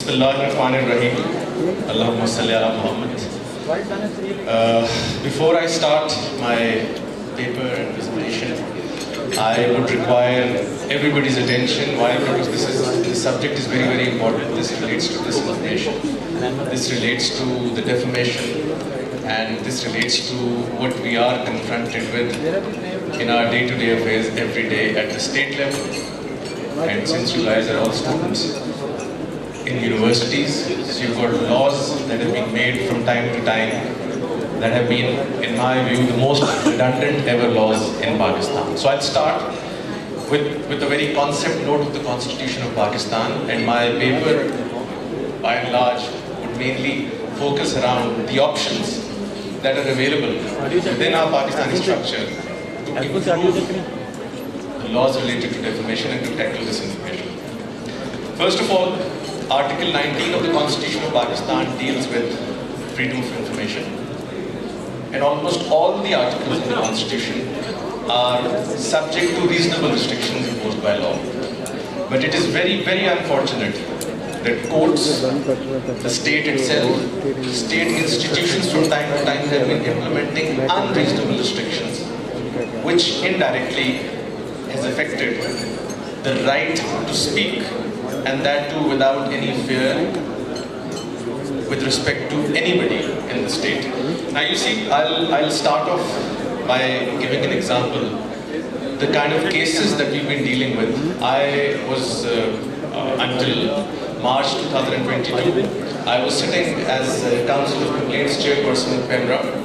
Bismillahirrahmanirrahim. Allahumma salli ala Muhammad. Before I start my paper and presentation, I would require everybody's attention. Why? Because this subject is very, very important. This relates to disinformation. This relates to the defamation, and this relates to what we are confronted with in our day-to-day affairs every day at the state level. And since you guys are all students in universities, so you've got laws that have been made from time to time that have been, in my view, the most redundant ever laws in Pakistan. So I'll start with a very concept note of the Constitution of Pakistan, and my paper, by and large, would mainly focus around the options that are available within our Pakistani structure to improve the laws related to defamation and to tackle disinformation. First of all, Article 19 of the Constitution of Pakistan deals with freedom of information. And almost all the articles in the Constitution are subject to reasonable restrictions imposed by law. But it is very, very unfortunate that courts, the state itself, state institutions from time to time have been implementing unreasonable restrictions, which indirectly has affected the right to speak, and that too without any fear with respect to anybody in the state. Now you see, I'll start off by giving an example. The kind of cases that we've been dealing with. I was, until March 2022, I was sitting as Council of Complaints Chairperson of PEMRA.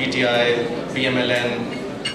PTI, PMLN,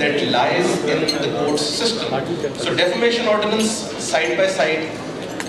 that lies in the court system. So defamation ordinance side by side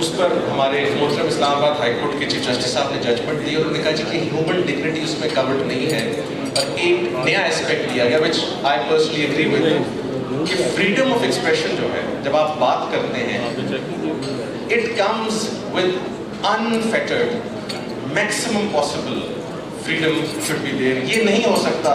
اس پر ہمارے محترم اسلام آباد high court کے chief justice صاحب نے judgment دی اور انہوں نے کہا جی کہ ہیومن ڈگنیٹی اس میں کورڈ نہیں ہے، اور ایک نیا اسپیکٹ دیا گیا which I personally agree with کہ فریڈم آف ایکسپریشن جو ہے جب آپ بات کرتے ہیں it comes with unfettered maximum possible freedom should be there. یہ نہیں ہو سکتا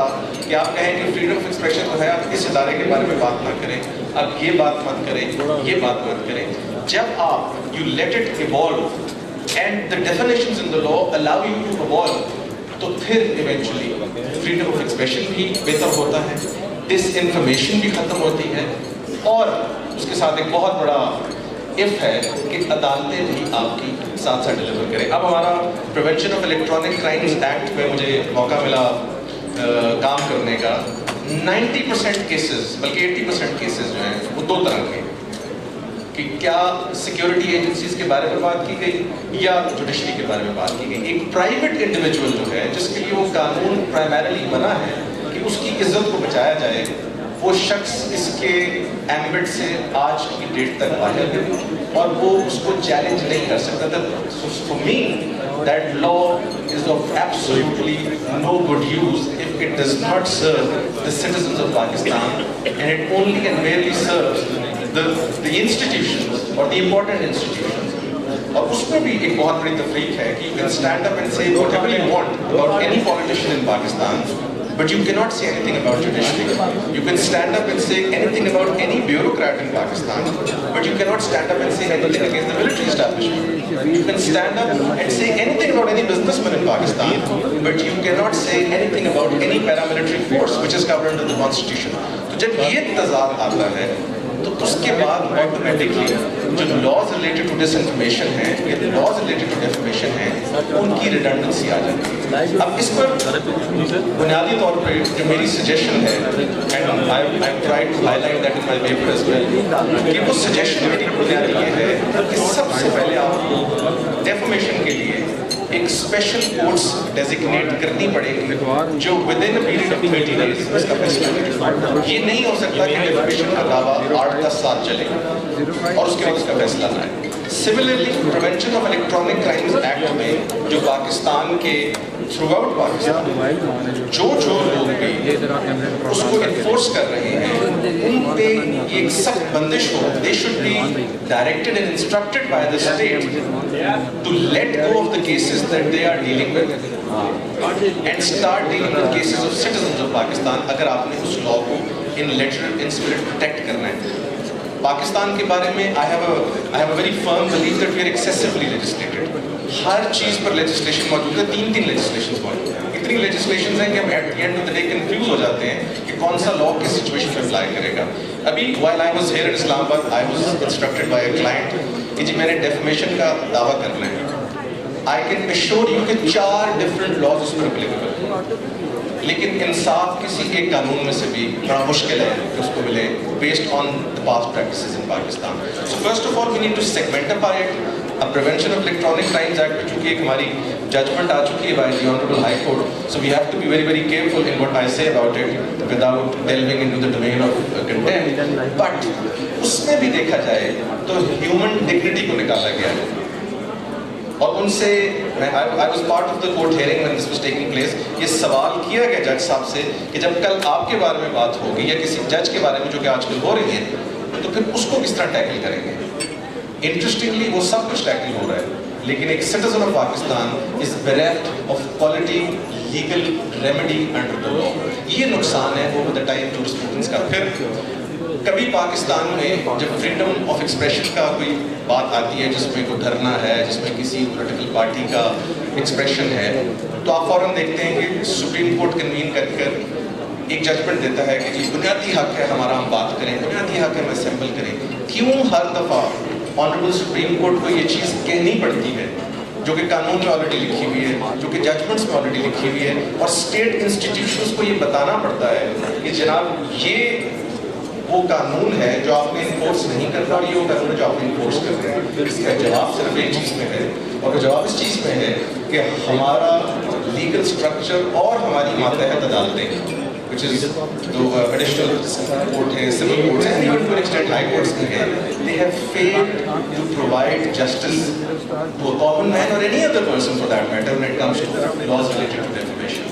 کہ آپ کہیں کہ فریڈم آف ایکسپریشن جو ہے آپ اس ادارے کے بارے میں بات نہ کریں، آپ یہ بات مت کریں، یہ بات مت کریں. جب آپ you let it evolve and the definitions in the law allow you to evolve, تو پھر ایونچولی فریڈم آف ایکسپریشن بھی بہتر ہوتا ہے، ڈس انفارمیشن بھی ختم ہوتی ہے، اور اس کے ساتھ ایک بہت بڑا اف ہے کہ عدالتیں بھی آپ کی ساتھ ساتھ ڈیلیور کریں. اب ہمارا prevention of electronic crimes act میں مجھے موقع ملا کام کرنے کا. 90% کیسز بلکہ 80% کیسز جو ہیں وہ دو طرح کے، کہ کیا سیکیورٹی ایجنسیز کے بارے میں بات کی گئی یا جوڈیشری کے بارے میں بات کی گئی. ایک پرائیویٹ انڈیویجول جو ہے جس کے لیے وہ قانون پرائمریلی بنا ہے کہ اس کی عزت کو بچایا جائے، وہ شخص اس کے ایمبٹ سے آج کی ڈیٹ تک باہر ہے اور وہ اس کو چیلنج نہیں کر سکتا تھا. For me that law is of absolutely no good use if it does not serve the citizens of Pakistan, and it only and merely serves the institutions or the important institutions. اور اس میں بھی ایک بہت بڑی تفریق ہے کہ you can stand up and say whatever you want about any politician in Pakistan, but you cannot say anything about judiciary. You can stand up and say anything about any bureaucrat in Pakistan, but you cannot stand up and say anything against the military establishment. You can stand up and say anything about any businessman in Pakistan, but you cannot say anything about any paramilitary force which is covered under the constitution. تو جب یہ تضاد آتا ہے تو اس کے بعد automatically جو laws related to this information ہیں یا لاز ریلیٹڈ ٹو ڈیفیمیشن ہیں ان کی ریڈنڈنسی آ جاتی ہے. اب اس پر بنیادی طور پہ جو میری سجیشن ہے and I try to highlight that in my paper as well, کہ وہ سجیشن میری بنیادی یہ ہے کہ سب سے پہلے آپ کو ڈیفیمیشن کے لیے ایک اسپیشل کورٹس ڈیزگنیٹ کرنی پڑے گی جو with in period of 30 days اس کا فیصلہ کرے. یہ نہیں ہو سکتا کہ ڈیفیمیشن کا دعویٰ 8-10 سال چلے اور اس کے بعد اس کا فیصلہ نہ آئے. Similarly prevention of electronic crimes act میں جو پاکستان کے تھرو آؤٹ پاکستان جو لوگ بھی اس کو انفورس کر رہے ہیں ان پہ ایک سخت بندش ہو. They should be directed and instructed by the state to let go of the cases that they are dealing with and start dealing with cases of citizens of Pakistan. اگر آپ نے اس لا کو in letter in spirit protect کرنا ہے. پاکستان کے بارے میں I have a very firm belief that we are excessively legislated. ہر چیز پر لیجسلیشن موجود ہے. 3 لیجسلیشنز موجود ہیں. اتنی لیجسلیشنز ہیں کہ ہم at the end of the day confuse ہو جاتے ہیں کہ کون سا لا کس سچویشن میں اپلائی کرے گا. ابھی while I was here in Islam Abad, I was instructed by a client کہ جی میں نے ڈیفیمیشن کا دعویٰ کرنا ہے. I can assure you کہ 4 different laws اس پر applicable ہیں. لیکن انصاف کسی ایک قانون میں سے بھی بڑا مشکل ہے کہ اس کو ملے based on the past practices in Pakistan. So first of all we need to segmentify it. اب prevention of electronic crimes act میں چونکہ ایک ہماری ججمنٹ آ چکی ہے by the honourable high court, so we have to be very very careful in what I say about it without delving into the domain of content. But اس میں بھی دیکھا جائے تو ہیومن ڈگنیٹی کو نکالا گیا ہے. اور ان سے I was part of the court hearing when this was taking place. یہ سوال کیا گیا جج صاحب سے کہ جب کل آپ کے بارے میں بات ہوگی یا کسی جج کے بارے میں جو کہ آج کل ہو رہی ہے تو پھر اس کو کس طرح ٹیکل کریں گے. انٹرسٹنگلی وہ سب کچھ ٹیکل ہو رہا ہے لیکن ایک citizen of Pakistan is bereft of quality legal remedy under the law. یہ نقصان ہے over the time jurisprudence کا. پھر کبھی پاکستان میں جب فریڈم آف ایکسپریشن کا کوئی بات آتی ہے جس میں کوئی دھرنا ہے, جس میں کسی پولیٹیکل پارٹی کا ایکسپریشن ہے, تو آپ فوراً دیکھتے ہیں کہ سپریم کورٹ کنوین کر ایک ججمنٹ دیتا ہے کہ جی بنیادی حق ہے ہمارا ہم بات کریں, بنیادی حق ہے ہم اسمبل کریں. کیوں ہر دفعہ آنریبل سپریم کورٹ کو یہ چیز کہنی پڑتی ہے جو کہ قانون میں آلریڈی لکھی ہوئی ہے, جو کہ ججمنٹس میں آلریڈی لکھی ہوئی ہے, اور اسٹیٹ انسٹیٹیوشنس کو یہ بتانا پڑتا ہے کہ جناب یہ وہ قانون ہے جو آپ نے انفورس نہیں کرنا اور یہ وہ قانون ہے جو آپ نے انفورس کرنا ہے. اس کا جواب صرف ایک چیز میں ہے, اور جواب اس چیز میں ہے کہ ہمارا لیگل سٹرکچر اور ہماری ماتحت عدالتیں which is the additional court hai, civil courts and even to an extent high courts bhi hai, they have failed to provide justice to a common man or any other person for that matter when it comes to laws related to defamation.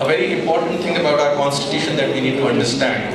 a very important thing about our constitution that we need to understand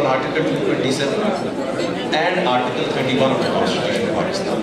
on article 227 and article 31 of the constitution of Pakistan.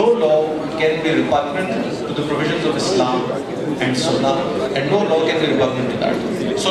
no law can be repugnant to the provisions of Islam and Sunnah and no law can be repugnant to that. So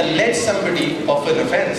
allege somebody of an offense,